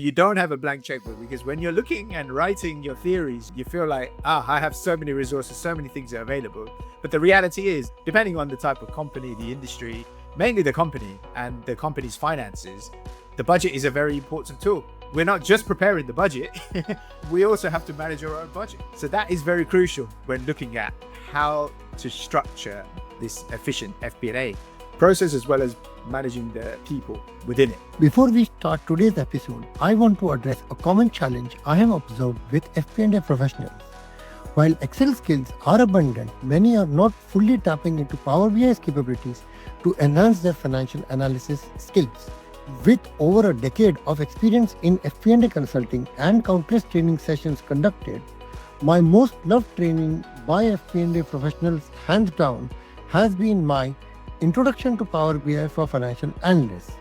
You don't have a blank checkbook because when you're looking and writing your theories, you feel like, I have so many resources, so many things are available. But the reality is, depending on the type of company, the industry, mainly the company and the company's finances, the budget is a very important tool. We're not just preparing the budget, we also have to manage our own budget. So that is very crucial when looking at how to structure this efficient FP&A process as well as managing the people within it. Before we start today's episode, I want to address a common challenge I have observed with FP&A professionals. While Excel skills are abundant, many are not fully tapping into Power BI's capabilities to enhance their financial analysis skills. With over a decade of experience in FP&A consulting and countless training sessions conducted, my most loved training by FP&A professionals, hands down, has been my Introduction to Power BI for Financial Analysts.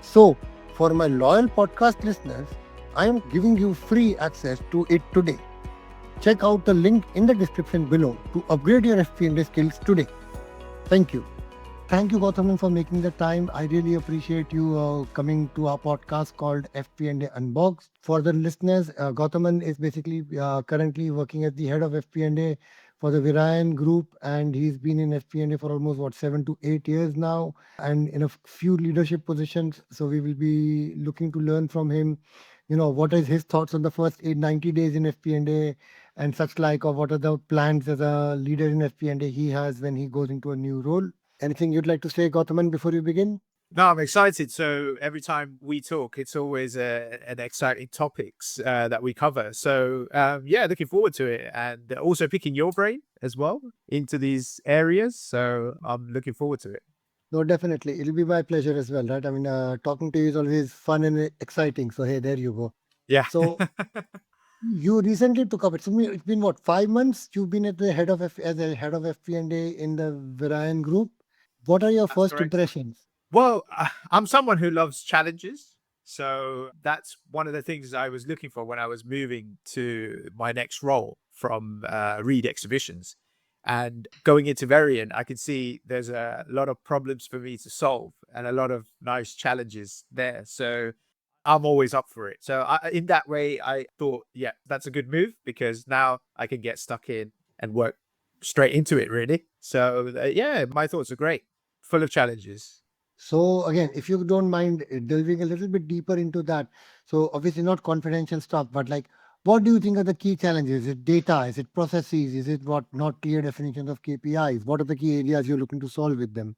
So, for my loyal podcast listeners, I am giving you free access to it today. Check out the link in the description below to upgrade your FP&A skills today. Thank you. Thank you, Gowthaman, for making the time. I really appreciate you coming to our podcast called FP&A Unboxed. For the listeners, Gowthaman is basically currently working as the head of FP&A for the Verian Group, and he's been in FP&A for almost 7 to 8 years now, and in a few leadership positions. So we will be looking to learn from him, what is his thoughts on the first 90 days in FP&A and such like, or what are the plans as a leader in FP&A he has when he goes into a new role. Anything you'd like to say, Gowthaman, before you begin? No, I'm excited. So every time we talk, it's always an exciting topics that we cover. So looking forward to it, and also picking your brain as well into these areas. So I'm looking forward to it. No, definitely. It'll be my pleasure as well, right? I mean, talking to you is always fun and exciting. So, hey, there you go. Yeah. So you recently took up it. So it's been 5 months you've been at the as a head of FP&A in the Verian Group. What are your That's first correct. impressions? Well, I'm someone who loves challenges. So that's one of the things I was looking for when I was moving to my next role from Reed Exhibitions. And going into Verian, I could see there's a lot of problems for me to solve and a lot of nice challenges there. So I'm always up for it. So in that way, I thought, yeah, that's a good move because now I can get stuck in and work straight into it, really. So my thoughts are great, full of challenges. So again, if you don't mind delving a little bit deeper into that, so obviously not confidential stuff, but like, what do you think are the key challenges? Is it data? Is it processes? Is it what not clear definitions of KPIs? What are the key areas you're looking to solve with them?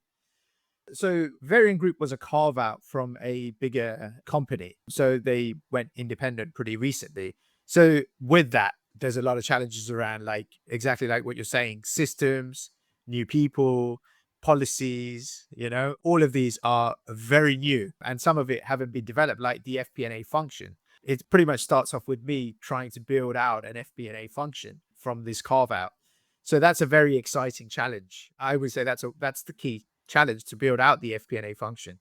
So Verian Group was a carve out from a bigger company. So they went independent pretty recently. So with that, there's a lot of challenges around exactly like what you're saying, systems, new people, policies, all of these are very new and some of it haven't been developed, like the FP&A function. It pretty much starts off with me trying to build out an FP&A function from this carve out. So that's a very exciting challenge. I would say that's the key challenge, to build out the FP&A function.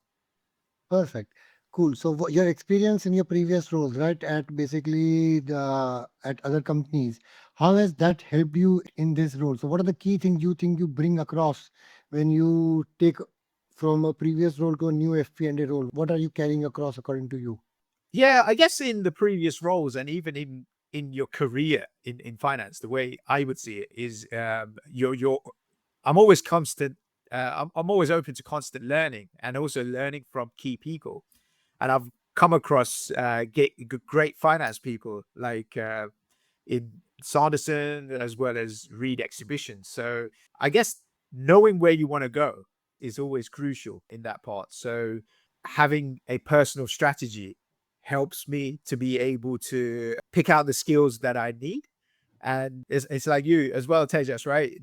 Perfect. Cool. So your experience in your previous roles, right, at basically at other companies, how has that helped you in this role? So what are the key things you think you bring across when you take from a previous role to a new FP&A role? What are you carrying across according to you? Yeah, I guess in the previous roles and even in your career in finance, the way I would see it is I'm always constant. I'm always open to constant learning and also learning from key people. And I've come across great finance people like in Sanderson as well as Reed Exhibitions. So I guess knowing where you want to go is always crucial in that part. So having a personal strategy helps me to be able to pick out the skills that I need. And it's like you as well, Tejas, right?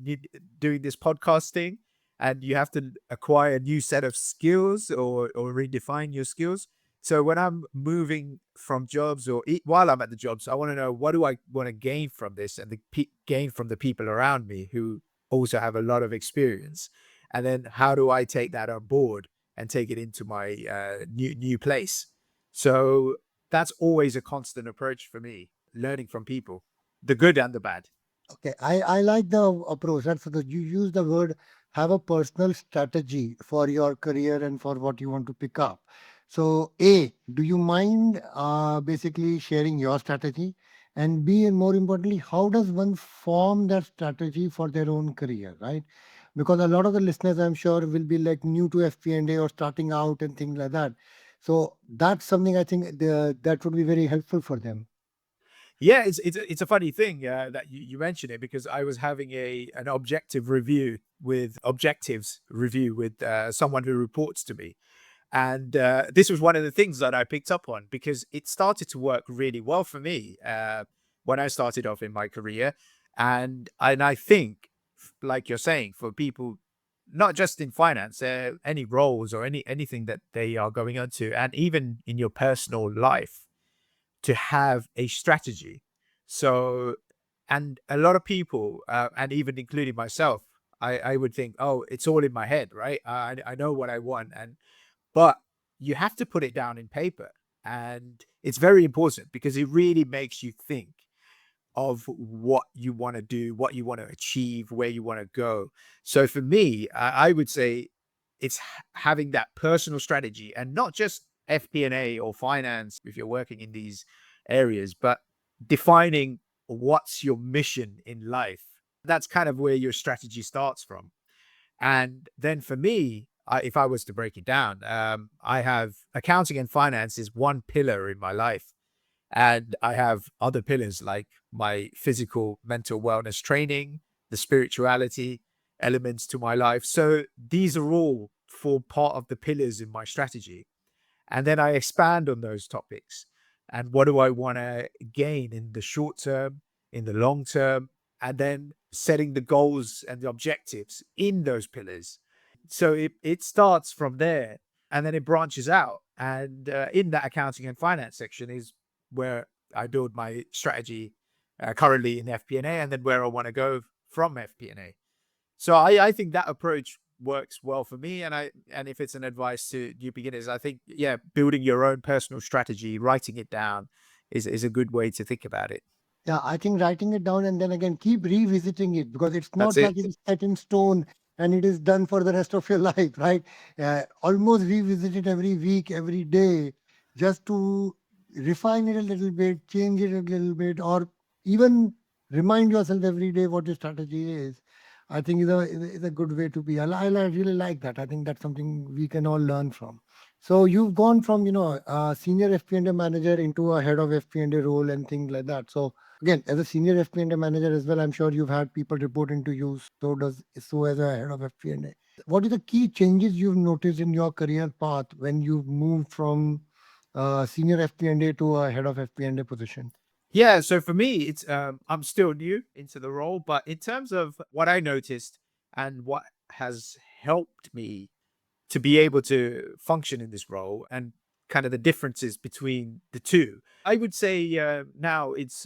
Doing this podcasting, and you have to acquire a new set of skills or redefine your skills. So when I'm moving from jobs or while I'm at the jobs, I want to know, what do I want to gain from this, and gain from the people around me who also have a lot of experience. And then how do I take that on board and take it into my new place? So that's always a constant approach for me, learning from people, the good and the bad. Okay, I like the approach. That's so that you use the word have a personal strategy for your career and for what you want to pick up. So, A, do you mind basically sharing your strategy? And B, and more importantly, how does one form that strategy for their own career, right? Because a lot of the listeners, I'm sure, will be like new to FP&A or starting out and things like that. So that's something I think that would be very helpful for them. Yeah, it's a funny thing that you mentioned it, because I was having an objectives review with someone who reports to me, and this was one of the things that I picked up on, because it started to work really well for me when I started off in my career, and I think, like you're saying, for people not just in finance, any roles or anything that they are going into, and even in your personal life, to have a strategy. So, and a lot of people, and even including myself, I would think, oh, it's all in my head, right? I know what I want, but you have to put it down in paper, and it's very important because it really makes you think of what you want to do, what you want to achieve, where you want to go. So for me, I would say it's having that personal strategy, and not just FP&A or finance if you're working in these areas, but defining what's your mission in life. That's kind of where your strategy starts from. And then for me, if I was to break it down, I have accounting and finance is one pillar in my life. And I have other pillars like my physical, mental wellness training, the spirituality elements to my life. So these are all for part of the pillars in my strategy. And then I expand on those topics. And what do I want to gain in the short term, in the long term, and then setting the goals and the objectives in those pillars. So it starts from there, and then it branches out. And in that accounting and finance section is where I build my strategy currently in FP&A, and then where I want to go from FP&A. So I think that approach works well for me. And if it's an advice to new beginners, I think, yeah, building your own personal strategy, writing it down is a good way to think about it. Yeah, I think writing it down and then again keep revisiting it, because it's That's not it. like it is set in stone and it is done for the rest of your life, right? Almost revisit it every week, every day, just to refine it a little bit, change it a little bit, or even remind yourself every day what your strategy is. I think is a good way to be. I really like that. I think that's something we can all learn from. So you've gone from a senior FP&A manager into a head of FP&A role and things like that. So again, as a senior FP&A manager as well, I'm sure you've had people reporting to you. So as a head of FP&A. What are the key changes you've noticed in your career path when you've moved from senior FP&A to a head of FP&A position? Yeah, so for me, it's I'm still new into the role, but in terms of what I noticed and what has helped me to be able to function in this role, and kind of the differences between the two, I would say now it's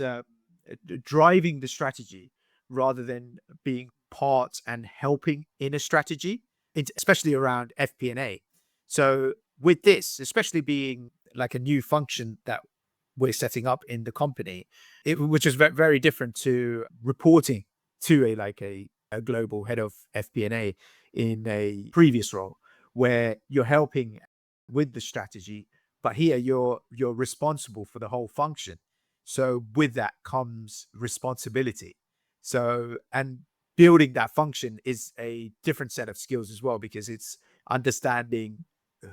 driving the strategy rather than being part and helping in a strategy, especially around FP&A. So with this, especially being like a new function that we're setting up in the company, which is very different to reporting to a global head of FP&A in a previous role, where you're helping with the strategy, but here you're responsible for the whole function. So with that comes responsibility. So, and building that function is a different set of skills as well, because it's understanding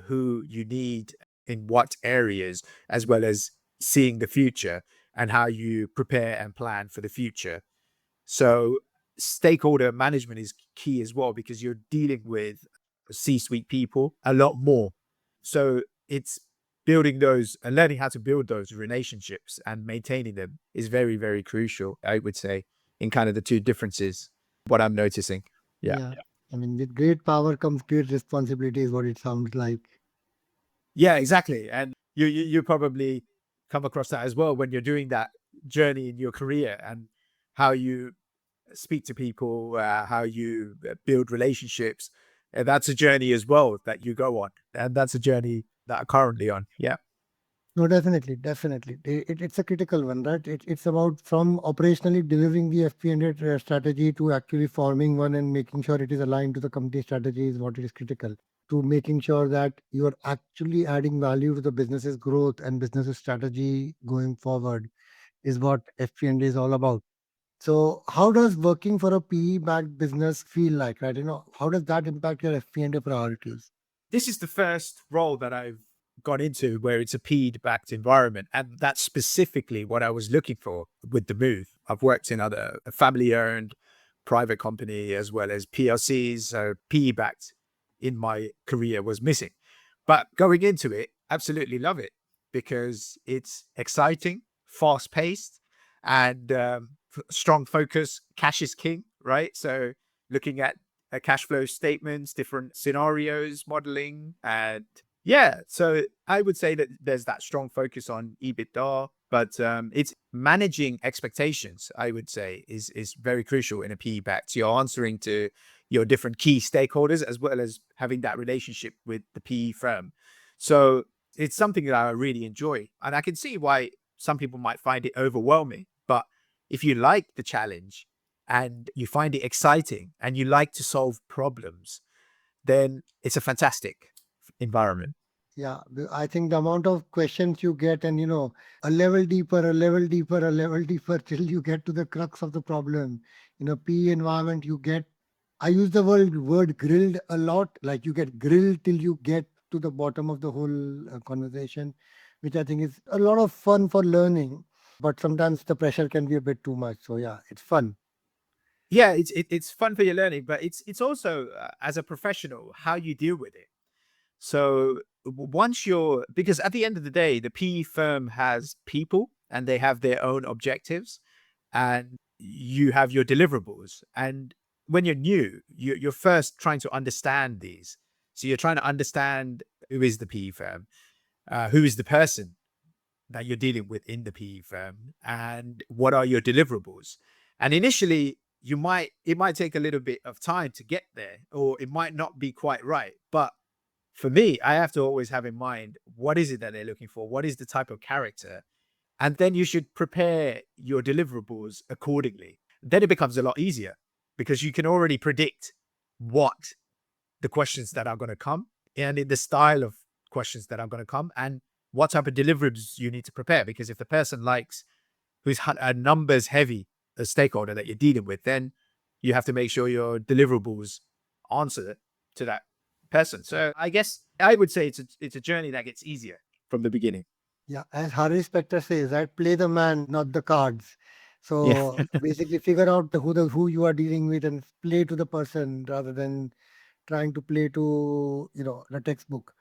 who you need in what areas, as well as seeing the future and how you prepare and plan for the future. So stakeholder management is key as well, because you're dealing with C-suite people a lot more. So it's building those and learning how to build those relationships and maintaining them is very, very crucial, I would say, in kind of the two differences, what I'm noticing. Yeah. Yeah. I mean, with great power comes great responsibility, is what it sounds like. Yeah, exactly. And you probably come across that as well when you're doing that journey in your career, and how you speak to people, how you build relationships. That's a journey as well that you go on, and that's a journey that I'm currently on. Yeah. No, definitely, definitely. It's a critical one, right? It's about from operationally delivering the FP&A strategy to actually forming one and making sure it is aligned to the company strategy is what is critical. to making sure that you are actually adding value to the business's growth and business's strategy going forward is what FP&A is all about. So how does working for a PE-backed business feel like, right? How does that impact your FP&A priorities? This is the first role that I've gone into where it's a PE-backed environment. And that's specifically what I was looking for with the move. I've worked in other family-owned private company as well as PLCs. So PE-backed in my career was missing. But going into it, absolutely love it because it's exciting, fast-paced, and strong focus. Cash is king, right? So looking at cash flow statements, different scenarios, modeling. And yeah, so I would say that there's that strong focus on EBITDA, but it's managing expectations, I would say, is very crucial in a PE backed. You're answering to your different key stakeholders as well as having that relationship with the PE firm. So it's something that I really enjoy. And I can see why some people might find it overwhelming. But if you like the challenge, and you find it exciting and you like to solve problems, then it's a fantastic environment. Yeah, I think the amount of questions you get, and a level deeper, a level deeper, a level deeper till you get to the crux of the problem. In a PE environment, I use the word grilled a lot. Like you get grilled till you get to the bottom of the whole conversation, which I think is a lot of fun for learning. But sometimes the pressure can be a bit too much. So yeah, it's fun. Yeah, it's fun for your learning, but it's also as a professional how you deal with it. So once you're, because at the end of the day, the PE firm has people and they have their own objectives, and you have your deliverables. And when you're new, you're first trying to understand these. So you're trying to understand who is the PE firm, who is the person that you're dealing with in the PE firm, and what are your deliverables. And initially, it might take a little bit of time to get there, or it might not be quite right. But for me, I have to always have in mind, what is it that they're looking for? What is the type of character? And then you should prepare your deliverables accordingly. Then it becomes a lot easier because you can already predict what the questions that are going to come and in the style of questions that are going to come and what type of deliverables you need to prepare. Because if the person likes who's a numbers heavy a stakeholder that you're dealing with, then you have to make sure your deliverables answer to that person. So I guess I would say it's a journey that gets easier from the beginning. Yeah, as Harry Specter says, right? Play the man, not the cards. Yeah. So basically, figure out who you are dealing with and play to the person rather than trying to play to the textbook.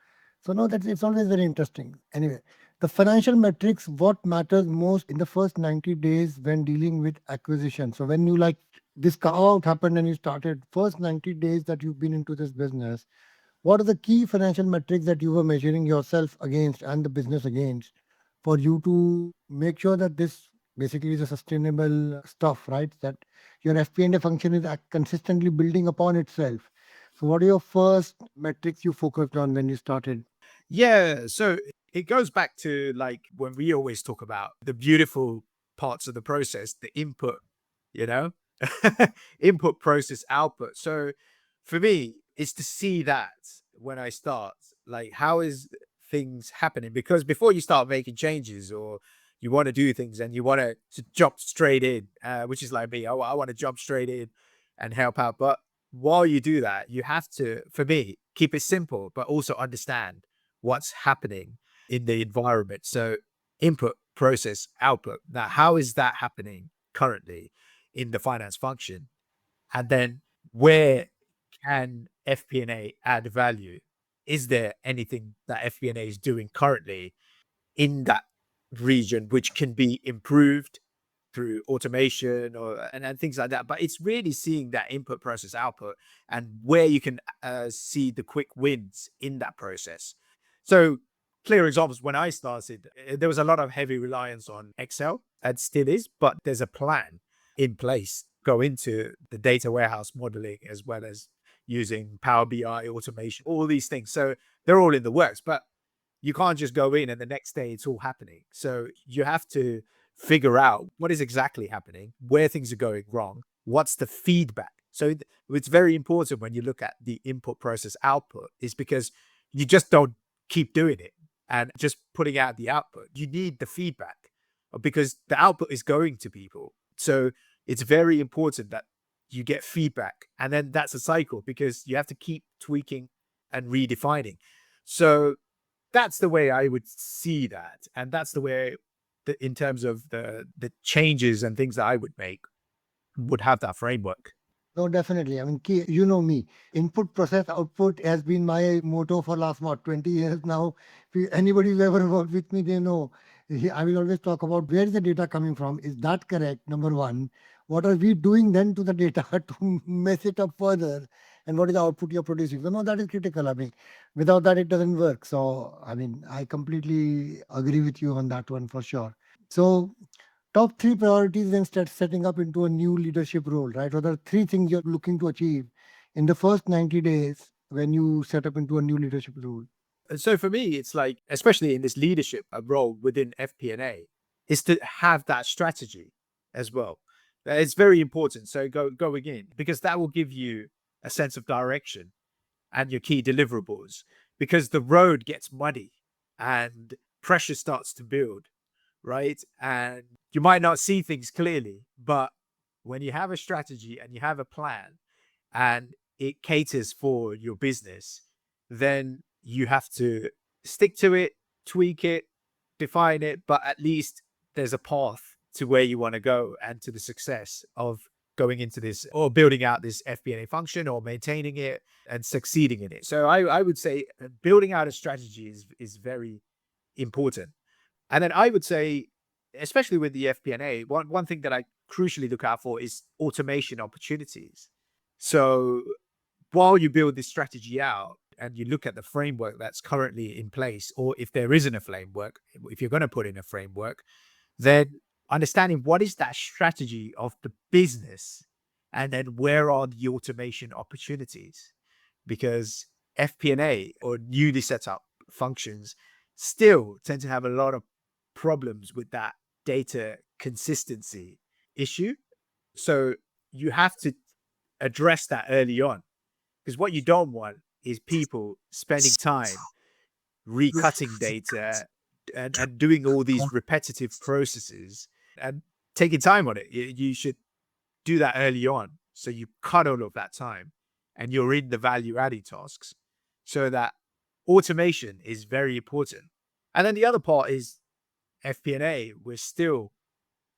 So no, that's it's always very interesting. Anyway, the financial metrics, what matters most in the first 90 days when dealing with acquisition. So when you like this carve out happened and you started first 90 days that you've been into this business, what are the key financial metrics that you were measuring yourself against and the business against for you to make sure that this basically is a sustainable stuff, right? That your FP&A function is consistently building upon itself. So, what are your first metrics you focused on when you started? Yeah. So it goes back to like when we always talk about the beautiful parts of the process, the input, you know, input, process, output. So for me, it's to see that when I start, like, how is things happening? Because before you start making changes or you want to do things and you want to jump straight in, which is like me, I want to jump straight in and help out. But while you do that, you have to, for me, keep it simple, but also understand what's happening in the environment. So input, process, output. Now, how is that happening currently in the finance function? And then where can FP&A add value? Is there anything that FP&A is doing currently in that region which can be improved through automation or and things like that? But it's really seeing that input, process, output, and where you can see the quick wins in that process. So clear examples, when I started, there was a lot of heavy reliance on Excel, and still is, but there's a plan in place go into the data warehouse modeling as well as using Power BI automation, all these things. So they're all in the works, but you can't just go in and the next day it's all happening. So you have to figure out what is exactly happening, where things are going wrong, what's the feedback So it's very important when you look at the input process output, is because you just don't keep doing it and just putting out the output. You need the feedback because the output is going to people. So it's very important that you get feedback. And then that's a cycle because you have to keep tweaking and redefining. So that's the way I would see that. And that's the way in terms of the changes and things that I would make would have that framework. No, definitely. I mean, you know me. Input, process, output has been my motto for last, what, 20 years now. Anybody who's ever worked with me, they know. I will always talk about where is the data coming from. Is that correct? Number one. What are we doing then to the data to mess it up further? And what is the output you're producing? So, no, that is critical. I mean, without that, it doesn't work. So, I mean, I completely agree with you on that one for sure. So, top three priorities when setting up into a new leadership role, right? What are three things you're looking to achieve in the first 90 days when you set up into a new leadership role? So for me, it's like, especially in this leadership role within FP&A, is to have that strategy as well. It's very important. So going in, because that will give you a sense of direction and your key deliverables, because the road gets muddy and pressure starts to build, right? And you might not see things clearly, but when you have a strategy and you have a plan and it caters for your business, then you have to stick to it, tweak it, define it, but at least there's a path to where you want to go and to the success of going into this or building out this FP&A function or maintaining it and succeeding in it. So I would say building out a strategy is very important. And then I would say, especially with the FP&A, one thing that I crucially look out for is automation opportunities. So while you build this strategy out and you look at the framework that's currently in place, or if there isn't a framework, if you're going to put in a framework, then understanding what is that strategy of the business and then where are the automation opportunities? Because FP&A or newly set up functions still tend to have a lot of problems with that data consistency issue. So you have to address that early on, because what you don't want is people spending time recutting data and doing all these repetitive processes and taking time on it. You should do that early on. So you cut all of that time and you're in the value adding tasks, so that automation is very important. And then the other part is FP&A. We're still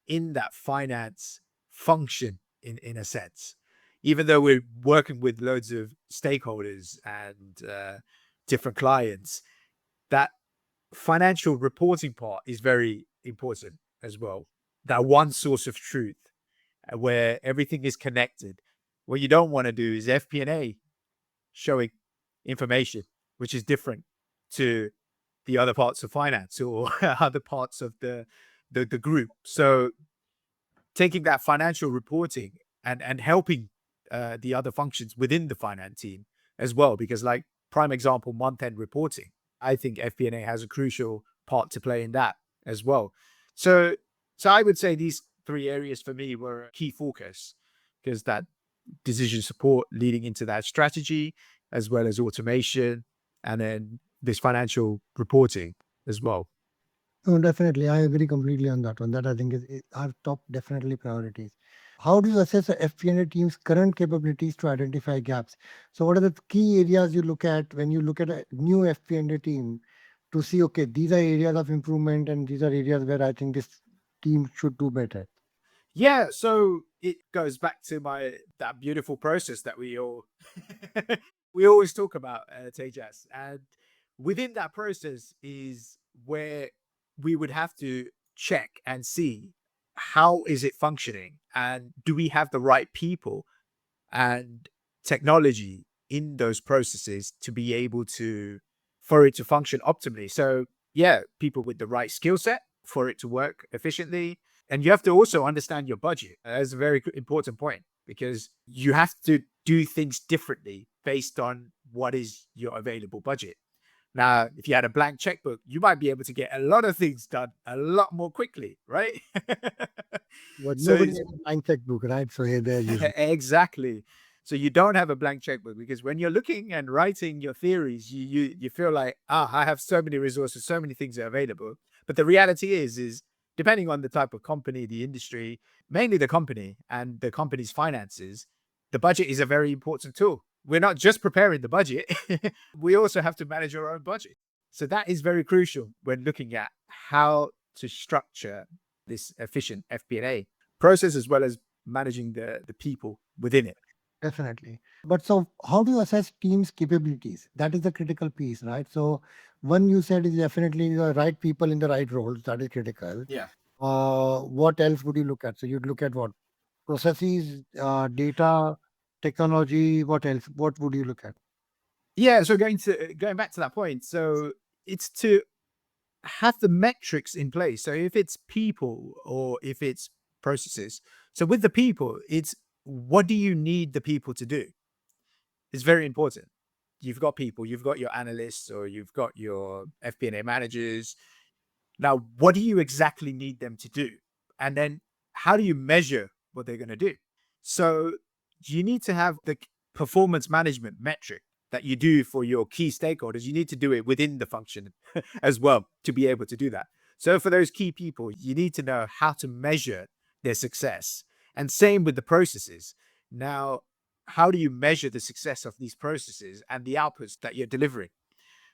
in that finance function in a sense, even though we're working with loads of stakeholders and different clients. That financial reporting part is very important as well. That one source of truth where everything is connected. What you don't want to do is FP&A showing information which is different to the other parts of finance or other parts of the group. So taking that financial reporting and helping the other functions within the finance team as well, because like prime example, month-end reporting, I think FP&A has a crucial part to play in that as well. So I would say these three areas for me were a key focus, because that decision support leading into that strategy, as well as automation, and then this financial reporting as well. No, definitely. I agree completely on that one. That I think is our top definitely priorities. How do you assess a FP&A team's current capabilities to identify gaps? So what are the key areas you look at when you look at a new FP&A team to see, okay, these are areas of improvement and these are areas where I think this team should do better? Yeah, so it goes back to that beautiful process that we always talk about, Tejas. And within that process is where we would have to check and see how is it functioning, and do we have the right people and technology in those processes to be able to, for it to function optimally. So yeah, people with the right skill set for it to work efficiently. And you have to also understand your budget. That's a very important point, because you have to do things differently based on what is your available budget. Now, if you had a blank checkbook, you might be able to get a lot of things done a lot more quickly, right? But So nobody has a blank checkbook, right? So here, there you exactly. So you don't have a blank checkbook, because when you're looking and writing your theories, you feel like, I have so many resources, so many things are available. But the reality is depending on the type of company, the industry, mainly the company and the company's finances, the budget is a very important tool. We're not just preparing the budget, we also have to manage our own budget. So that is very crucial when looking at how to structure this efficient FP&A process, as well as managing the people within it. Definitely. But so how do you assess team's capabilities? That is the critical piece, right? So one you said is definitely the right people in the right roles. That is critical. Yeah. What else would you look at? So you'd look at what? Processes, data, technology. What else? What would you look at? Yeah. So going back to that point, so it's to have the metrics in place. So if it's people or if it's processes, so with the people, it's what do you need the people to do? It's very important. You've got people, you've got your analysts, or you've got your FP&A managers. Now, what do you exactly need them to do? And then how do you measure what they're going to do? So you need to have the performance management metric that you do for your key stakeholders. You need to do it within the function as well to be able to do that. So for those key people, you need to know how to measure their success. And same with the processes. Now, how do you measure the success of these processes and the outputs that you're delivering?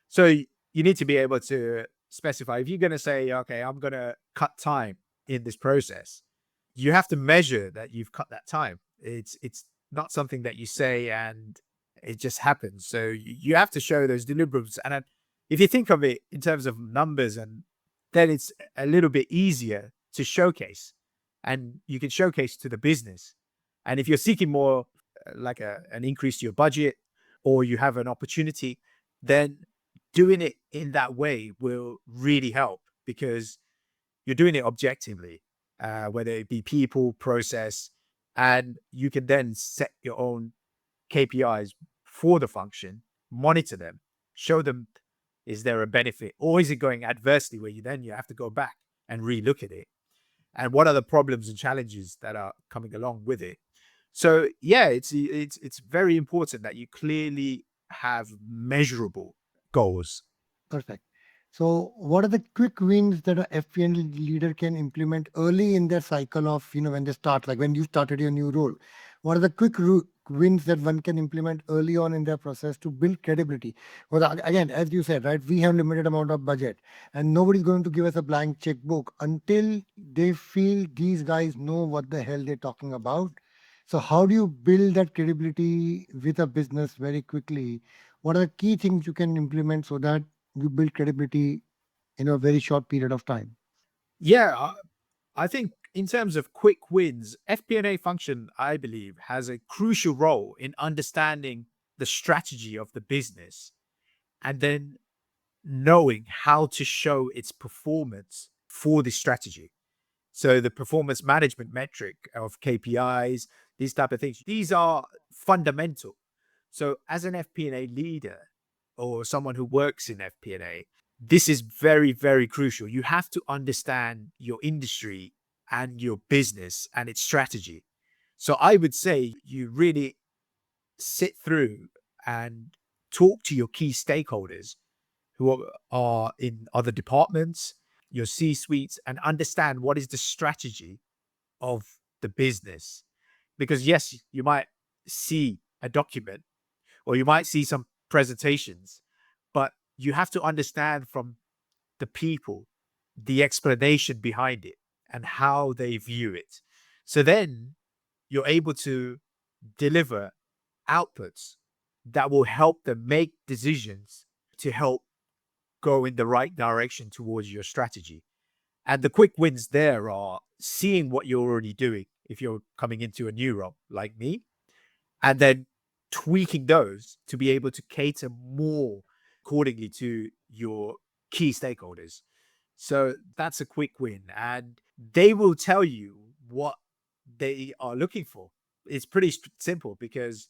So you need to be able to specify, if you're going to say, okay, I'm going to cut time in this process, you have to measure that you've cut that time. It's not something that you say and it just happens. So you have to show those deliverables. And if you think of it in terms of numbers, and then it's a little bit easier to showcase, and you can showcase to the business. And if you're seeking more like an increase to your budget, or you have an opportunity, then doing it in that way will really help, because you're doing it objectively, whether it be people, process, and you can then set your own KPIs for the function, monitor them, show them, is there a benefit, or is it going adversely, where you have to go back and relook at it, and what are the problems and challenges that are coming along with it. So yeah, it's very important that you clearly have measurable goals. Perfect. So, what are the quick wins that a FP&A leader can implement early in their cycle of, when they start, like when you started your new role? What are the quick wins that one can implement early on in their process to build credibility? Well, again, as you said, right, we have limited amount of budget, and nobody's going to give us a blank checkbook until they feel these guys know what the hell they're talking about. So, how do you build that credibility with a business very quickly? What are the key things you can implement so that you build credibility in a very short period of time? Yeah, I think in terms of quick wins, FP&A function, I believe, has a crucial role in understanding the strategy of the business, and then knowing how to show its performance for the strategy. So the performance management metric of KPIs, these type of things, these are fundamental. So as an FP&A leader, or someone who works in FP&A, this is very, very crucial. You have to understand your industry and your business and its strategy. So I would say you really sit through and talk to your key stakeholders who are in other departments, your C suites, and understand what is the strategy of the business. Because yes, you might see a document, or you might see some presentations, but you have to understand from the people the explanation behind it and how they view it. So then you're able to deliver outputs that will help them make decisions to help go in the right direction towards your strategy. And the quick wins there are seeing what you're already doing if you're coming into a new role like me, and then tweaking those to be able to cater more accordingly to your key stakeholders. So that's a quick win. And they will tell you what they are looking for. It's pretty simple, because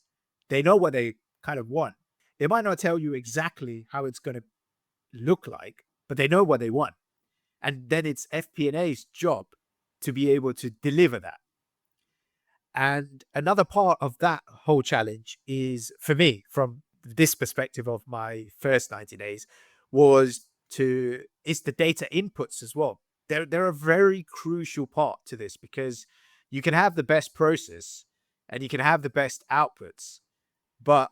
they know what they kind of want. They might not tell you exactly how it's going to look like, but they know what they want. And then it's FP&A's job to be able to deliver that. And another part of that whole challenge is, for me, from this perspective of my first 90 days, it's the data inputs as well. They're a very crucial part to this, because you can have the best process and you can have the best outputs, but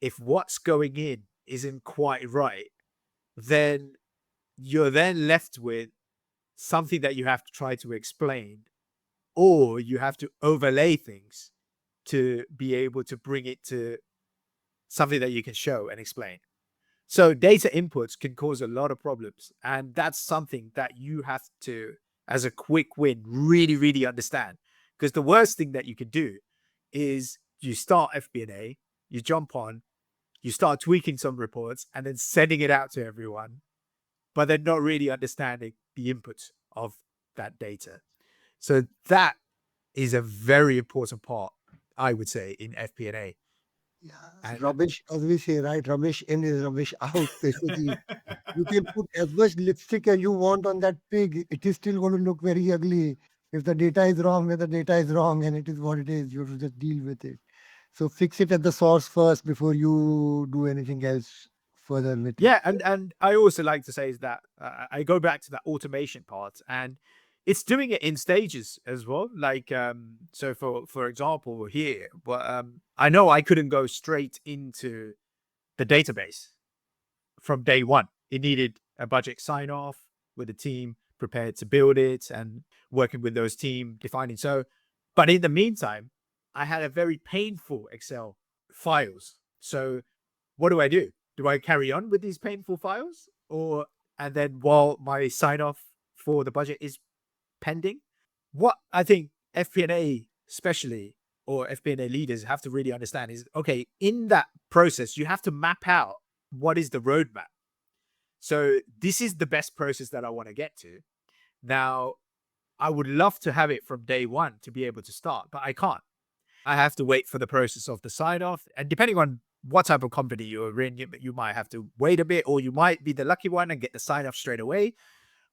if what's going in isn't quite right, then you're then left with something that you have to try to explain, or you have to overlay things to be able to bring it to something that you can show and explain. So data inputs can cause a lot of problems. And that's something that you have to, as a quick win, really, really understand. Because the worst thing that you can do is you start FP&A, you jump on, you start tweaking some reports and then sending it out to everyone, but they're not really understanding the inputs of that data. So that is a very important part, I would say, in FP&A. Yeah, And rubbish, as we say, right? Rubbish in is rubbish out. Basically, you can put as much lipstick as you want on that pig. It is still going to look very ugly. If the data is wrong, when the data is wrong, and it is what it is, you have to just deal with it. So fix it at the source first before you do anything else further with it. yeah, and I also like to say is that I go back to that automation part, and it's doing it in stages as well. Like, so for example, here, but I know I couldn't go straight into the database from day one. It needed a budget sign off with the team prepared to build it and working with those team defining. So, but in the meantime, I had a very painful Excel files. So what do I do? Do I carry on with these painful files, or and then while my sign off for the budget is pending? What I think FP&A especially, or FP&A leaders, have to really understand is, okay, in that process you have to map out what is the roadmap. So this is the best process that I want to get to. Now, I would love to have it from day one to be able to start, but I can't. I have to wait for the process of the sign off. And depending on what type of company you're in, you might have to wait a bit, or you might be the lucky one and get the sign off straight away.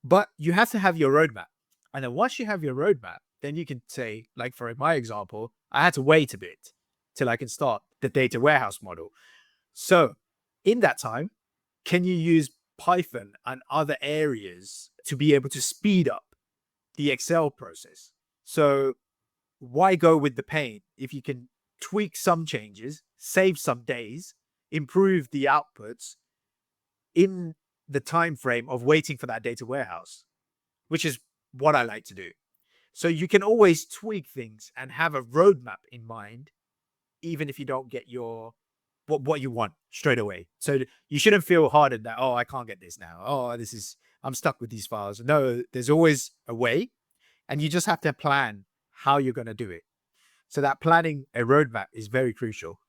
But you have to have your roadmap. And then once you have your roadmap, then you can say, like for my example, I had to wait a bit till I can start the data warehouse model. So in that time, can you use Python and other areas to be able to speed up the Excel process? So why go with the pain if you can tweak some changes, save some days, improve the outputs in the time frame of waiting for that data warehouse, which is what I like to do. So you can always tweak things and have a roadmap in mind, even if you don't get your what you want straight away. So you shouldn't feel hardened that, oh, I can't get this now. Oh, I'm stuck with these files. No, there's always a way, and you just have to plan how you're going to do it. So that planning a roadmap is very crucial.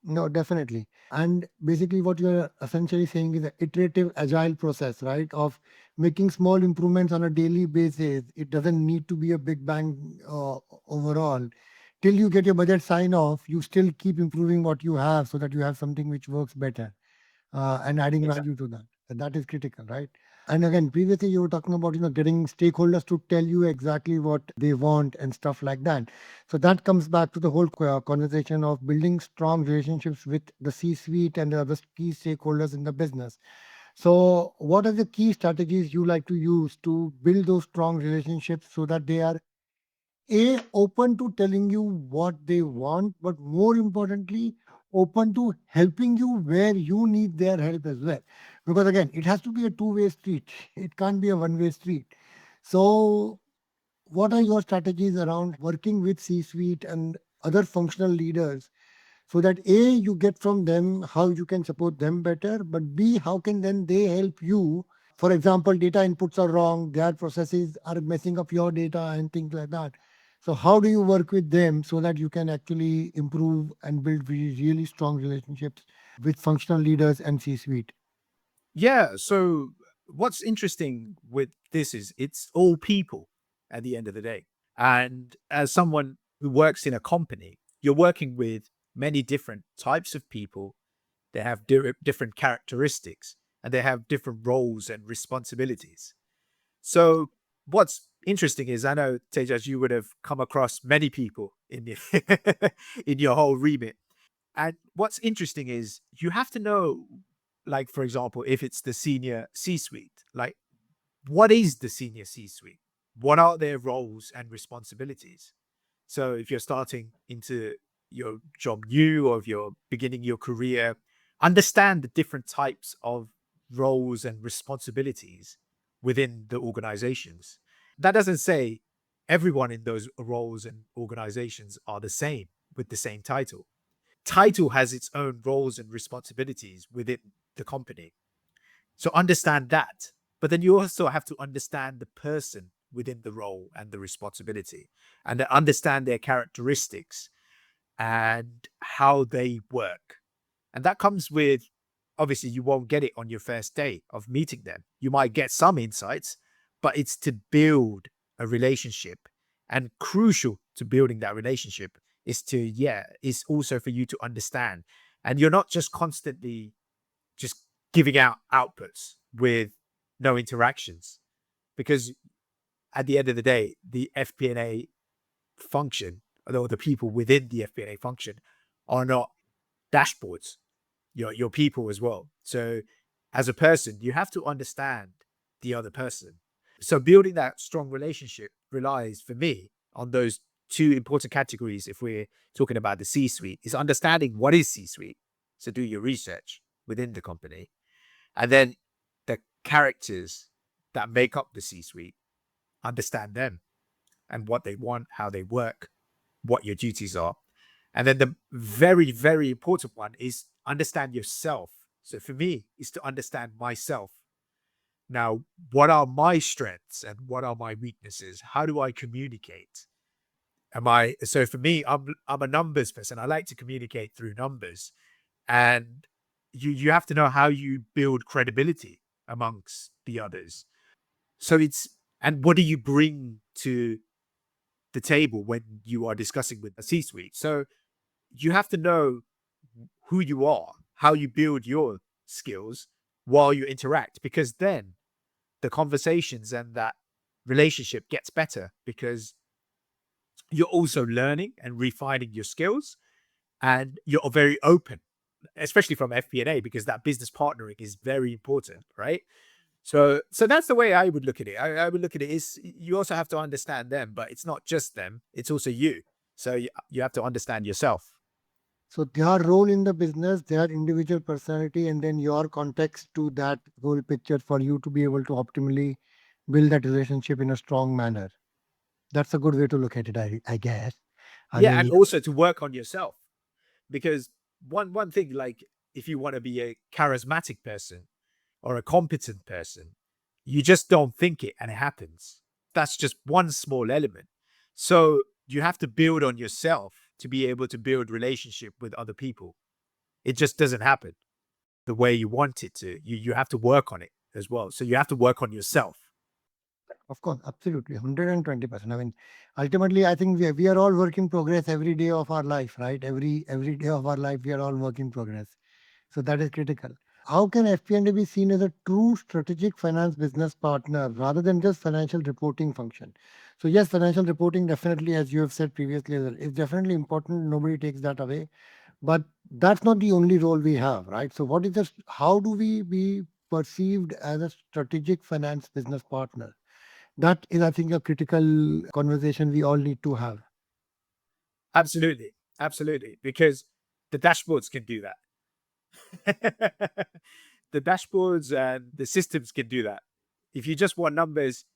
No, definitely. And basically, what you're essentially saying is an iterative, agile process, right? Of making small improvements on a daily basis. It doesn't need to be a big bang overall. Till you get your budget sign off, you still keep improving what you have so that you have something which works better and adding Exactly. value to that. And that is critical, right? And again, previously you were talking about getting stakeholders to tell you exactly what they want and stuff like that. So that comes back to the whole conversation of building strong relationships with the C-suite and the other key stakeholders in the business. So, what are the key strategies you like to use to build those strong relationships so that they are open to telling you what they want, but more importantly, open to helping you where you need their help as well? Because again, it has to be a two-way street. It can't be a one-way street. So what are your strategies around working with C-suite and other functional leaders so that A, you get from them how you can support them better, but B, how can then they help you? For example, data inputs are wrong, their processes are messing up your data and things like that. So how do you work with them so that you can actually improve and build really strong relationships with functional leaders and C-suite? Yeah. So what's interesting with this is it's all people at the end of the day. And as someone who works in a company, you're working with many different types of people. They have different characteristics and they have different roles and responsibilities. So what's interesting is, I know, Tejas, you would have come across many people in in your whole remit. And what's interesting is you have to know, like, for example, if it's the senior C-suite, like, what is the senior C-suite? What are their roles and responsibilities? So if you're starting into your job new, or if you're beginning your career, understand the different types of roles and responsibilities within the organizations. That doesn't say everyone in those roles and organizations are the same with the same title. Title has its own roles and responsibilities within the company. So understand that. But then you also have to understand the person within the role and the responsibility, and then understand their characteristics and how they work. And that comes with, obviously, you won't get it on your first day of meeting them. You might get some insights, but it's to build a relationship. And crucial to building that relationship is to, yeah, is also for you to understand. And you're not just constantly just giving out outputs with no interactions, because at the end of the day, the FP&A function, or the people within the FP&A function, are not dashboards. Your people as well. So as a person, you have to understand the other person. So building that strong relationship relies, for me, on those two important categories. If we're talking about the C-suite, is understanding what is C-suite. So do your research within the company. And then the characters that make up the C-suite, understand them and what they want, how they work, what your duties are. And then the very, very important one is understand yourself. So for me, is to understand myself. Now, what are my strengths and what are my weaknesses? How do I communicate? So for me, I'm a numbers person. I like to communicate through numbers. And you have to know how you build credibility amongst the others. So and what do you bring to the table when you are discussing with a C-suite? So you have to know who you are, how you build your skills while you interact, because then the conversations and that relationship gets better, because you're also learning and refining your skills, and you're very open, especially from FP&A, because that business partnering is very important, right? So that's the way I would look at it. I would look at it is, you also have to understand them, but it's not just them, it's also you. So you have to understand yourself. So their role in the business, their individual personality, and then your context to that whole picture for you to be able to optimally build that relationship in a strong manner. That's a good way to look at it, I guess. I Yeah, mean, and also to work on yourself, because one thing, like, if you want to be a charismatic person or a competent person, you just don't think it and it happens. That's just one small element. So you have to build on yourself to be able to build relationship with other people. It just doesn't happen the way you want it to. You have to work on it as well. So you have to work on yourself. of course, absolutely, 120%. I mean, ultimately, I think we are all work in progress every day of our life, right? Every day of our life, we are all work in progress. So that is critical. How can FP&A be seen as a true strategic finance business partner rather than just financial reporting function? So yes, financial reporting definitely, as you have said previously, is definitely important. Nobody takes that away. But that's not the only role we have, right? So what is this? How do we be perceived as a strategic finance business partner? That is, I think, a critical conversation we all need to have. Absolutely. Absolutely. Because the dashboards can do that. The dashboards and the systems can do that. If you just want numbers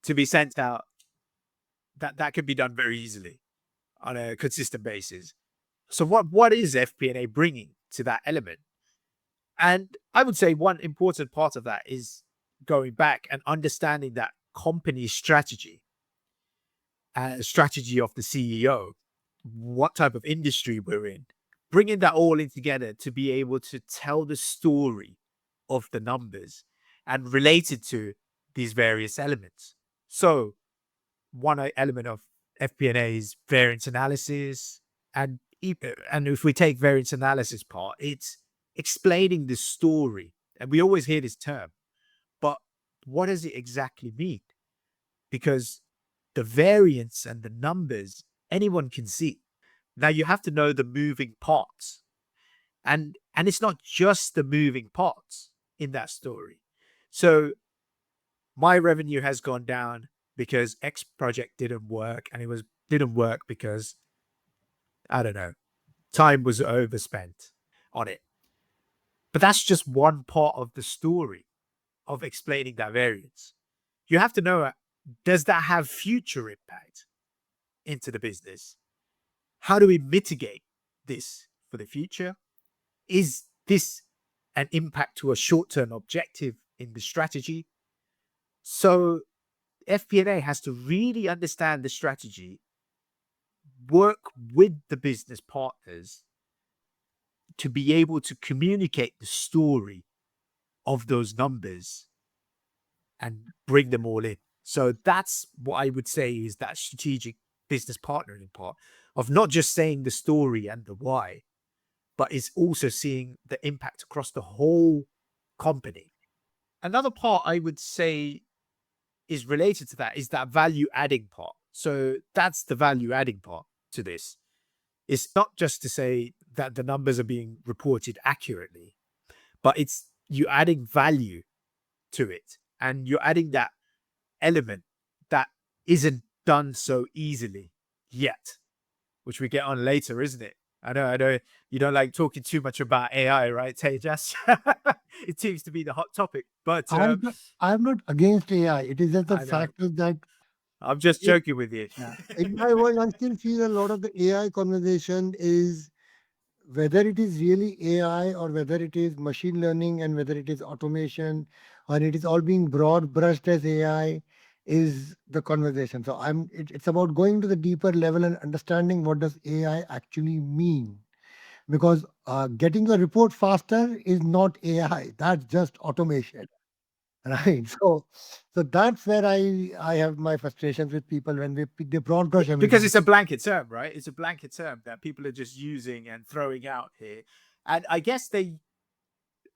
to be sent out, that can be done very easily on a consistent basis. So what is FP&A bringing to that element? And I would say one important part of that is going back and understanding that company strategy, strategy of the CEO, what type of industry we're in, bringing that all in together to be able to tell the story of the numbers and relate it to these various elements. So one element of FP&A is variance analysis, and and if we take variance analysis part, it's explaining the story. And we always hear this term, but what does it exactly mean? because the variance and the numbers anyone can see. Now you have to know the moving parts. And it's not just the moving parts in that story. So my revenue has gone down because X project didn't work, and didn't work because, I don't know, time was overspent on it. But that's just one part of the story of explaining that variance. You have to know, does that have future impact into the business? How do we mitigate this for the future? Is this an impact to a short-term objective in the strategy? So FP&A has to really understand the strategy, work with the business partners to be able to communicate the story of those numbers and bring them all in. So that's what I would say is that strategic business partnering part of not just saying the story and the why, but it's also seeing the impact across the whole company. Another part I would say is related to that is that value adding part. So that's the value adding part to this. It's not just to say that the numbers are being reported accurately, but it's you adding value to it, and you're adding that element that isn't done so easily yet, which we get on later, isn't it? I know you don't like talking too much about AI, right, Tejas? It seems to be the hot topic, but I'm not against AI. It is just the I know fact is that I'm just it, joking with you. yeah, in my world, I still feel a lot of the AI conversation is whether it is really AI or whether it is machine learning and whether it is automation or it is all being broad brushed as AI is the conversation. So it's about going to the deeper level and understanding what does AI actually mean. Because getting a report faster is not AI. That's just automation. Right. So that's where I have my frustrations with people when they broad brush Because everything. it's a blanket term, right? It's a blanket term that people are just using and throwing out here. And I guess a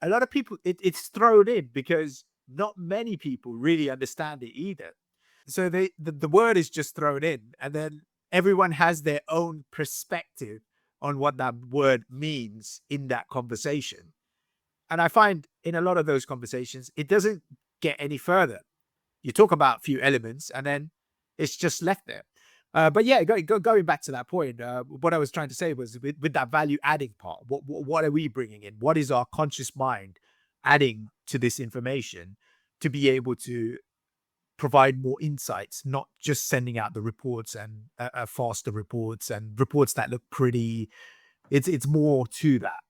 lot of people, it's thrown in because not many people really understand it either. So the word is just thrown in, and then everyone has their own perspective on what that word means in that conversation. And I find in a lot of those conversations, it doesn't get any further. You talk about a few elements, and then it's just left there. But yeah, going back to that point, what I was trying to say was with that value adding part, what are we bringing in? What is our conscious mind adding to this information to be able to provide more insights, not just sending out the reports and faster reports and reports that look pretty. It's more to that.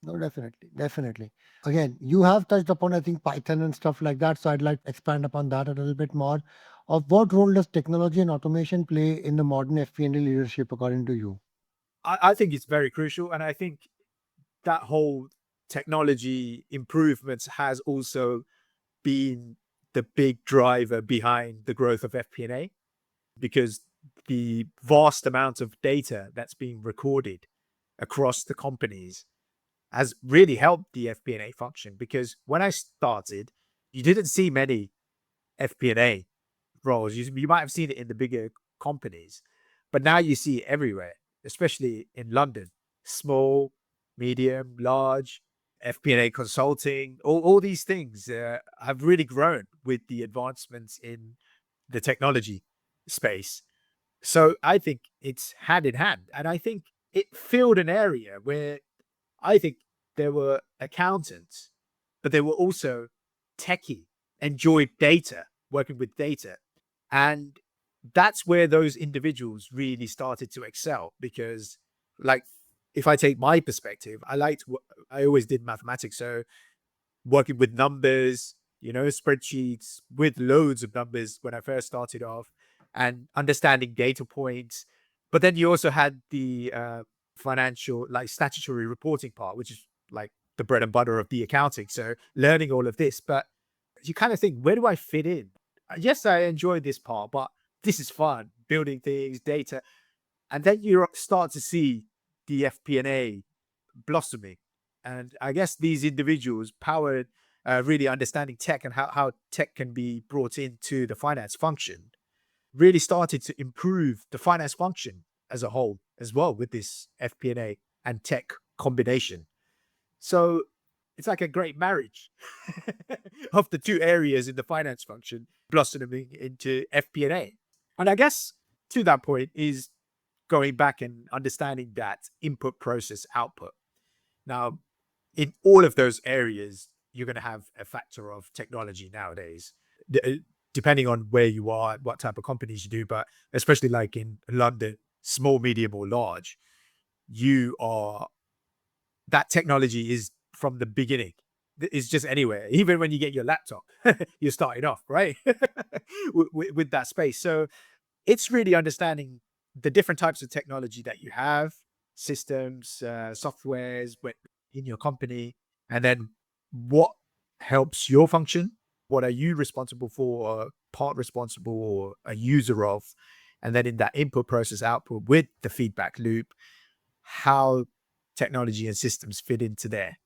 No, definitely, definitely. Again, you have touched upon I think Python and stuff like that. So I'd like to expand upon that a little bit more. Of what role does technology and automation play in the modern FP&A leadership according to you? I think it's very crucial, and I think that whole technology improvements has also been the big driver behind the growth of FP&A, because the vast amount of data that's being recorded across the companies has really helped the FP&A function. Because when I started, you didn't see many FP&A roles. You might have seen it in the bigger companies, but now you see it everywhere, especially in London. Small, medium, large, FP&A consulting, all these things have really grown with the advancements in the technology space. So I think it's hand in hand. And I think it filled an area where I think there were accountants, but there were also techie, enjoyed data, working with data. And that's where those individuals really started to excel because, like, if I take my perspective, I always did mathematics. So working with numbers, spreadsheets with loads of numbers when I first started off and understanding data points. But then you also had the financial, like statutory reporting part, which is like the bread and butter of the accounting. So learning all of this, but you kind of think, where do I fit in? Yes, I enjoy this part, but this is fun, building things, data. And then you start to see the FP&A blossoming. And I guess these individuals powered really understanding tech and how tech can be brought into the finance function, really started to improve the finance function as a whole as well with this FP&A and tech combination. So it's like a great marriage of the two areas in the finance function blossoming into FP&A. And I guess to that point is going back and understanding that input, process, output. Now, in all of those areas, you're going to have a factor of technology nowadays, depending on where you are, what type of companies you do, but especially like in London, small, medium, or large, that technology is from the beginning. It's just anywhere. Even when you get your laptop, you're starting off, right? with that space. So it's really understanding the different types of technology that you have, systems, softwares in your company, and then what helps your function. What are you responsible for, or part responsible, or a user of? And then in that input, process, output with the feedback loop, how technology and systems fit into there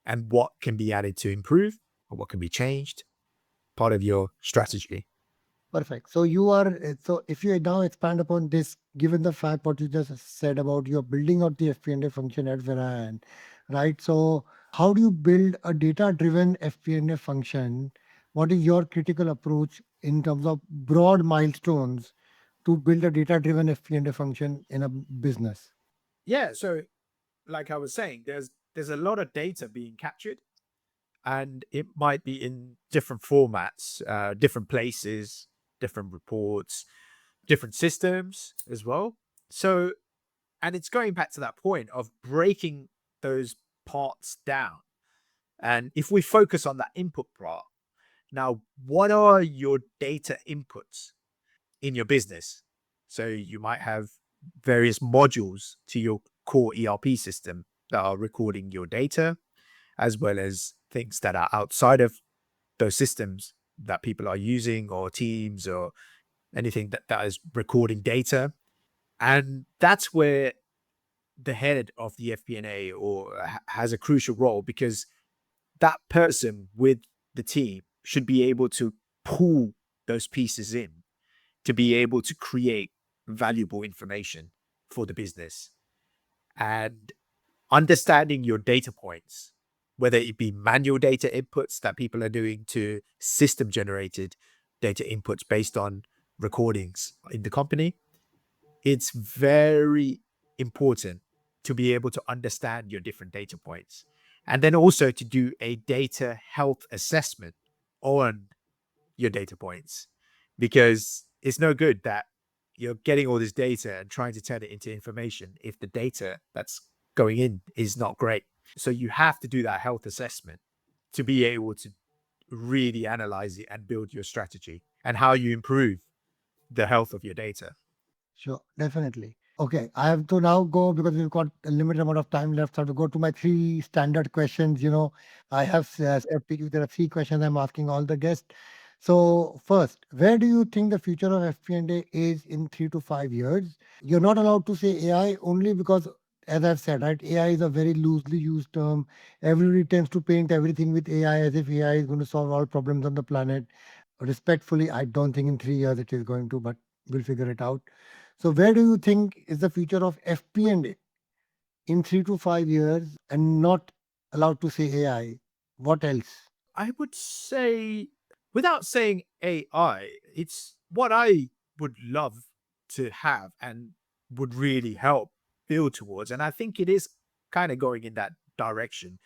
and what can be added to improve or what can be changed, part of your strategy. Perfect. So if you now expand upon this, given the fact what you just said about you're building out the FP&A function at Verian, right? So how do you build a data-driven FP&A function? What is your critical approach in terms of broad milestones to build a data-driven FP&A function in a business? Yeah. So like I was saying, there's a lot of data being captured, and it might be in different formats, different places, different reports, different systems as well. So, and it's going back to that point of breaking those parts down. And if we focus on that input part, now, what are your data inputs in your business? So you might have various modules to your core ERP system that are recording your data, as well as things that are outside of those systems that people are using, or teams, or anything that is recording data. And that's where the head of the FP&A has a crucial role, because that person with the team should be able to pull those pieces in to be able to create valuable information for the business. And understanding your data points, whether it be manual data inputs that people are doing to system generated data inputs based on recordings in the company, it's very important to be able to understand your different data points. And then also to do a data health assessment on your data points, because it's no good that you're getting all this data and trying to turn it into information if the data that's going in is not great. So you have to do that health assessment to be able to really analyze it and build your strategy and how you improve the health of your data. Sure, definitely. Okay, I have to now go because we've got a limited amount of time left. So I have to go to my three standard questions. I have said to you there are three questions I'm asking all the guests. So first, where do you think the future of FP&A is in 3 to 5 years? You're not allowed to say AI only because, as I've said, right, AI is a very loosely used term. Everybody tends to paint everything with AI as if AI is going to solve all problems on the planet. Respectfully, I don't think in 3 years it is going to, but we'll figure it out. So where do you think is the future of FP&A in 3 to 5 years, and not allowed to say AI? What else? I would say, without saying AI, it's what I would love to have and would really help build towards. And I think it is kind of going in that direction,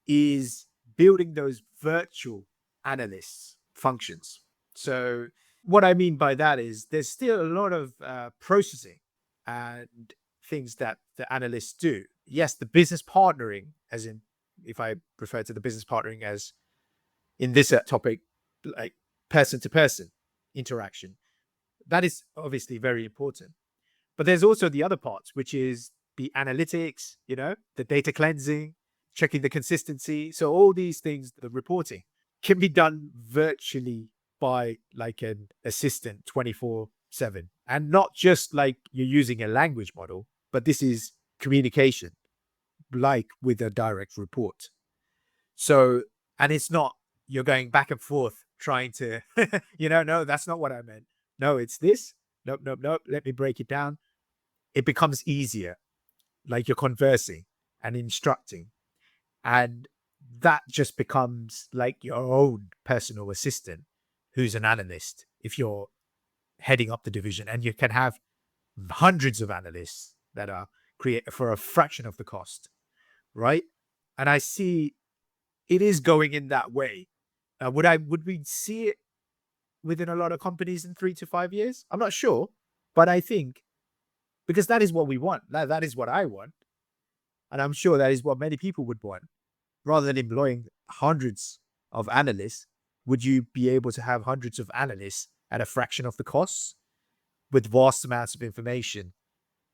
is building those virtual analysts functions. So what I mean by that is there's still a lot of processing and things that the analysts do. Yes, the business partnering, as in, if I refer to the business partnering as in this topic, like person to person interaction, that is obviously very important. But there's also the other parts, which is the analytics, the data cleansing, checking the consistency. So all these things, the reporting, can be done virtually by like an assistant 24/7. And not just like you're using a language model, but this is communication, like with a direct report. So And it's not you're going back and forth trying to, no, that's not what I meant. No, it's this. Nope, nope, nope. Let me break it down. It becomes easier, like you're conversing and instructing. And that just becomes like your own personal assistant who's an analyst if you're heading up the division, and you can have hundreds of analysts that are created for a fraction of the cost, right? And I see it is going in that way. Would we see it within a lot of companies in 3 to 5 years? I'm not sure, but I think because that is what we want. That is what I want, and I'm sure that is what many people would want. Rather than employing hundreds of analysts, would you be able to have hundreds of analysts at a fraction of the costs with vast amounts of information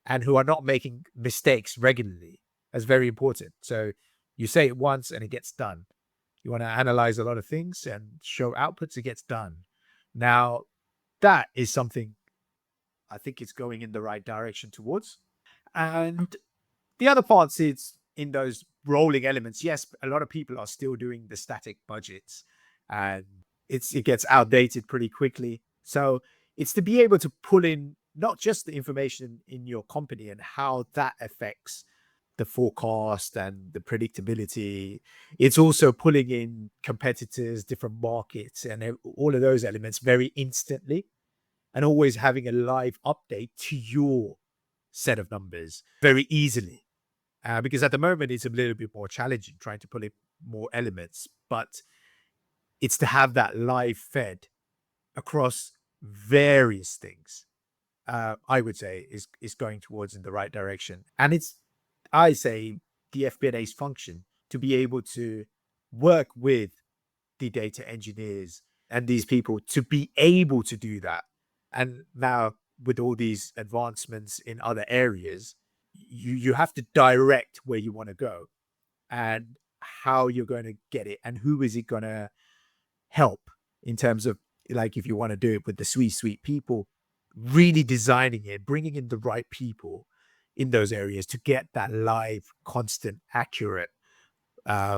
and who are not making mistakes regularly? That's very important. So you say it once and it gets done. You want to analyze a lot of things and show outputs, it gets done. Now, that is something I think it's going in the right direction towards. And the other parts, it's in those rolling elements. Yes, a lot of people are still doing the static budgets, and it gets outdated pretty quickly. So it's to be able to pull in not just the information in your company and how that affects the forecast and the predictability. It's also pulling in competitors, different markets, and all of those elements very instantly, and always having a live update to your set of numbers very easily. Because at the moment, it's a little bit more challenging trying to pull in more elements, but it's to have that live fed across various things. I would say is going towards in the right direction, and I say the FP&A's function to be able to work with the data engineers and these people to be able to do that. And now with all these advancements in other areas, you have to direct where you want to go and how you're going to get it and who is it going to help in terms of, like, if you want to do it with the sweet people, really designing it, bringing in the right people in those areas to get that live, constant, accurate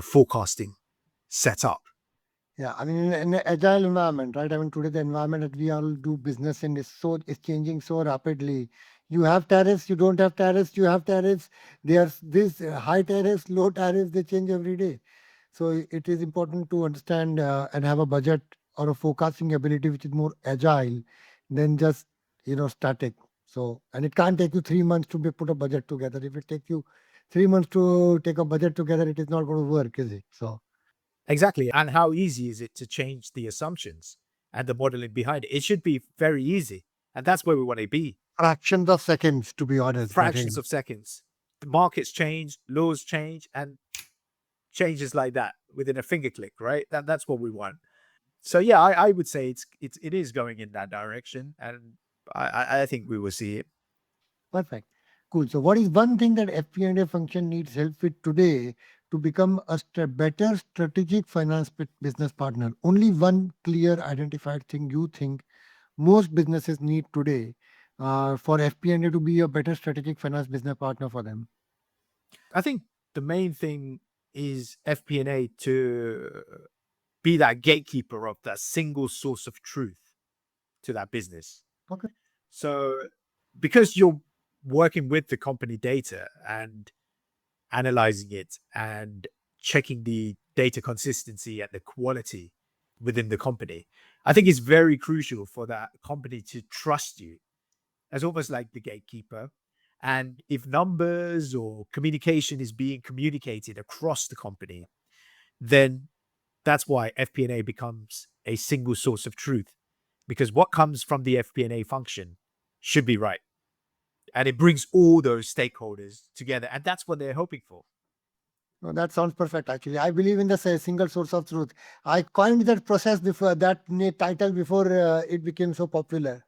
forecasting set up. Yeah, I mean, in an agile environment, right? I mean, today the environment that we all do business in is changing so rapidly. You have tariffs, you don't have tariffs, you have tariffs. There's this high tariffs, low tariffs, they change every day. So it is important to understand and have a budget or a forecasting ability which is more agile than just static. So, and it can't take you 3 months to put a budget together. If it takes you 3 months to take a budget together, it is not going to work, is it? So. Exactly. And how easy is it to change the assumptions and the modeling behind it? It should be very easy. And that's where we want to be. Fractions of seconds, to be honest. Fractions of seconds. The markets change, laws change, and changes like that within a finger click, right? That's what we want. So yeah, I would say it is going in that direction, and I think we will see it. Perfect. Cool. So, what is one thing that FP&A function needs help with today to become a better strategic finance business partner? Only one clear identified thing you think most businesses need today for FP&A to be a better strategic finance business partner for them. I think the main thing is FP&A to be that gatekeeper of that single source of truth to that business. Okay. So because you're working with the company data and analyzing it and checking the data consistency and the quality within the company, I think it's very crucial for that company to trust you as almost like the gatekeeper. And if numbers or communication is being communicated across the company, then that's why FP&A becomes a single source of truth, because what comes from the FP&A function should be right. And it brings all those stakeholders together. And that's what they're hoping for. No, that sounds perfect. Actually, I believe in the single source of truth. I coined that process before title before it became so popular.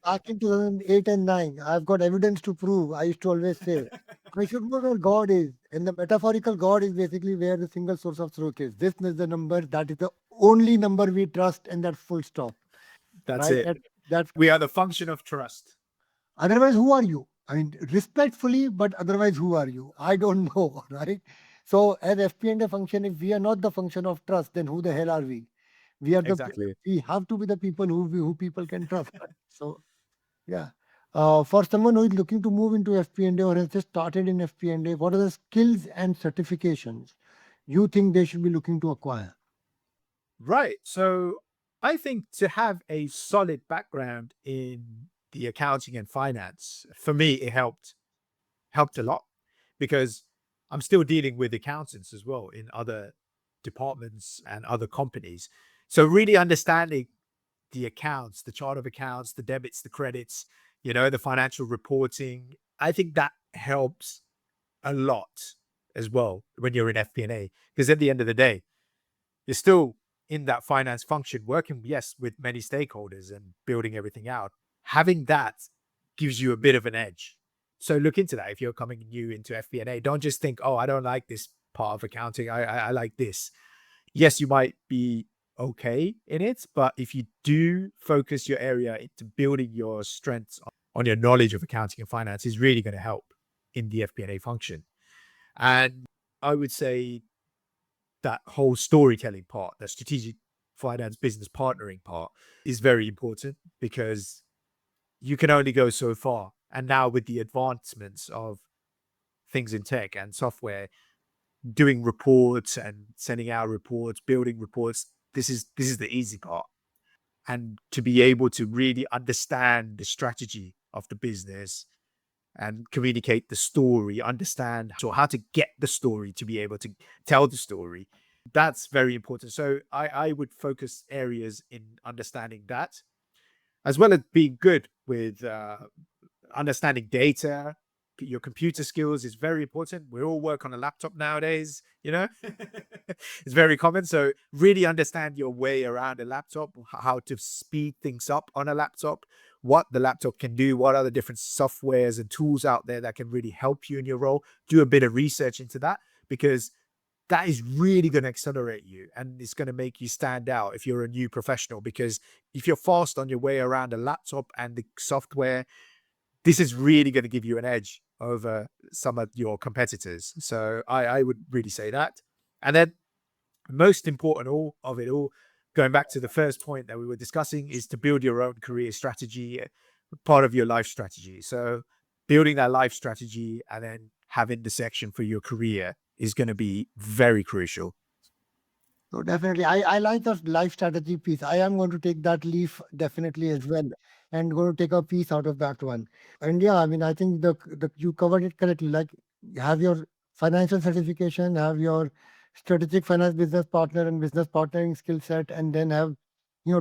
Back in 2008 and 9, I've got evidence to prove. I used to always say, I should know where God is. And the metaphorical God is basically where the single source of truth is. This is the number, that is the only number we trust, and that full stop. That's Right? it. That's We are the function of trust. otherwise, who are you? I mean, respectfully, but otherwise, who are you? I don't know, right? So as FP&A function, if we are not the function of trust, then who the hell are we? We are the Exactly. we have to be the people who people can trust. So yeah. For someone who is looking to move into FP&A or has just started in FP&A, what are the skills and certifications you think they should be looking to acquire? Right. So I think to have a solid background in the accounting and finance, for me, it helped a lot because I'm still dealing with accountants as well in other departments and other companies. So really understanding the accounts, the chart of accounts, the debits, the credits, the financial reporting, I think that helps a lot as well when you're in FP&A because at the end of the day, you're still in that finance function working, yes, with many stakeholders and building everything out. Having that gives you a bit of an edge. So look into that if you're coming new into FP&A. Don't just think, oh, I don't like this part of accounting. I like this. Yes, you might be okay in it, but if you do focus your area into building your strengths on your knowledge of accounting and finance, is really going to help in the FP&A function. And I would say that whole storytelling part, the strategic finance business partnering part, is very important because you can only go so far. And now with the advancements of things in tech and software, doing reports and sending out reports, building reports, this is the easy part. And to be able to really understand the strategy of the business and communicate the story, understand how to get the story to be able to tell the story. That's very important. So I would focus areas in understanding that, as well as being good with understanding data. Your computer skills is very important. We all work on a laptop nowadays, it's very common. So really understand your way around a laptop, how to speed things up on a laptop, what the laptop can do, what are the different softwares and tools out there that can really help you in your role. Do a bit of research into that because that is really going to accelerate you and it's going to make you stand out if you're a new professional. Because if you're fast on your way around a laptop and the software, this is really going to give you an edge over some of your competitors. So I would really say that. And then most important of it all, going back to the first point that we were discussing, is to build your own career strategy, part of your life strategy. So building that life strategy and then having the section for your career is going to be very crucial. So definitely, I like the life strategy piece. I am going to take that leaf definitely as well, and going to take a piece out of that one. And yeah, I mean, I think the you covered it correctly. Like, have your financial certification, have your strategic finance business partner and business partnering skill set, and then have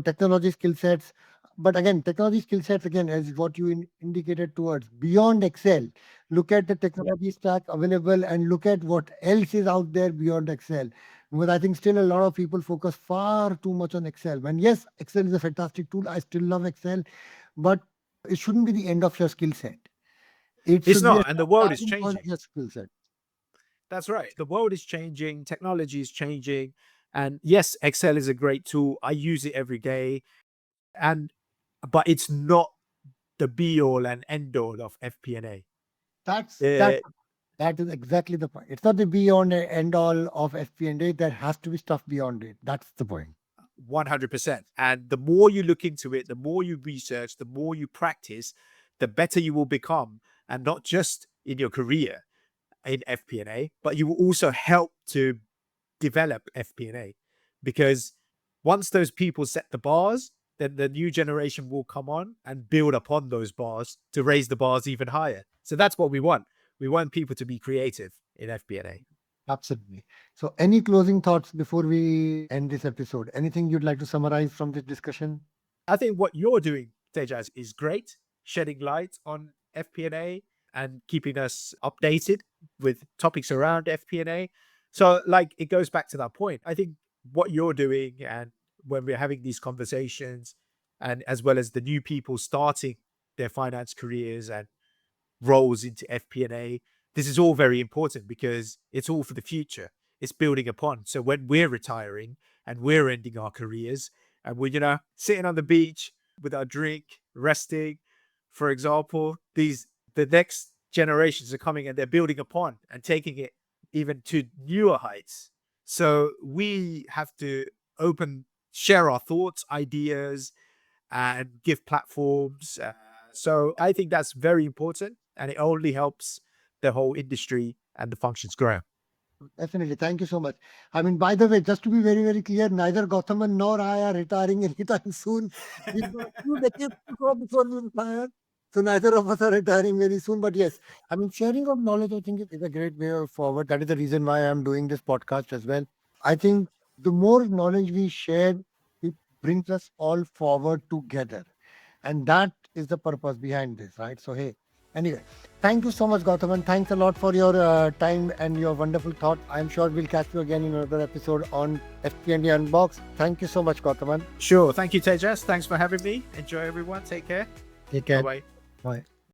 technology skill sets. But again, technology skill sets again is what you indicated towards beyond Excel. Look at the technology stack available and look at what else is out there beyond Excel. Because I think still a lot of people focus far too much on Excel. When yes, Excel is a fantastic tool. I still love Excel, but it shouldn't be the end of your skill set. It It's should be a not, and the world is starting point of changing. your skill set. That's right. The world is changing, technology is changing. And yes, Excel is a great tool. I use it every day. And but it's not the be all and end all of FP&A. That's that Uh, that is exactly the point. It's not the beyond and end all of FP&A. There has to be stuff beyond it. That's the point. 100%. And the more you look into it, the more you research, the more you practice, the better you will become. And not just in your career in FP&A, but you will also help to develop FP&A. Because once those people set the bars, then the new generation will come on and build upon those bars to raise the bars even higher. So that's what we want. We want people to be creative in FP&A. Absolutely. So, any closing thoughts before we end this episode? Anything you'd like to summarize from this discussion? I think what you're doing, Tejas, is great, shedding light on FP&A and keeping us updated with topics around FP&A. So, like, it goes back to that point. I think what you're doing, and when we're having these conversations, and as well as the new people starting their finance careers and roles into FP&A. This is all very important because it's all for the future. It's building upon. So when we're retiring and we're ending our careers and we're, sitting on the beach with our drink, resting, for example, the next generations are coming and they're building upon and taking it even to newer heights. So we have to share our thoughts, ideas, and give platforms. So I think that's very important, and it only helps the whole industry and the functions grow. Definitely. Thank you so much. I mean, by the way, just to be very, very clear, neither Gowthaman nor I are retiring anytime soon. We've got a few decades to go before we retire. So neither of us are retiring very soon. But yes, I mean, sharing of knowledge, I think, is a great way forward. That is the reason why I'm doing this podcast as well. I think the more knowledge we share, it brings us all forward together. And that is the purpose behind this, right? So, hey, anyway, thank you so much, Gowthaman. Thanks a lot for your time and your wonderful thought. I'm sure we'll catch you again in another episode on FP&A Unboxed. Thank you so much, Gowthaman. Sure. Thank you, Tejas. Thanks for having me. Enjoy, everyone. Take care. Take care. Bye-bye. Bye.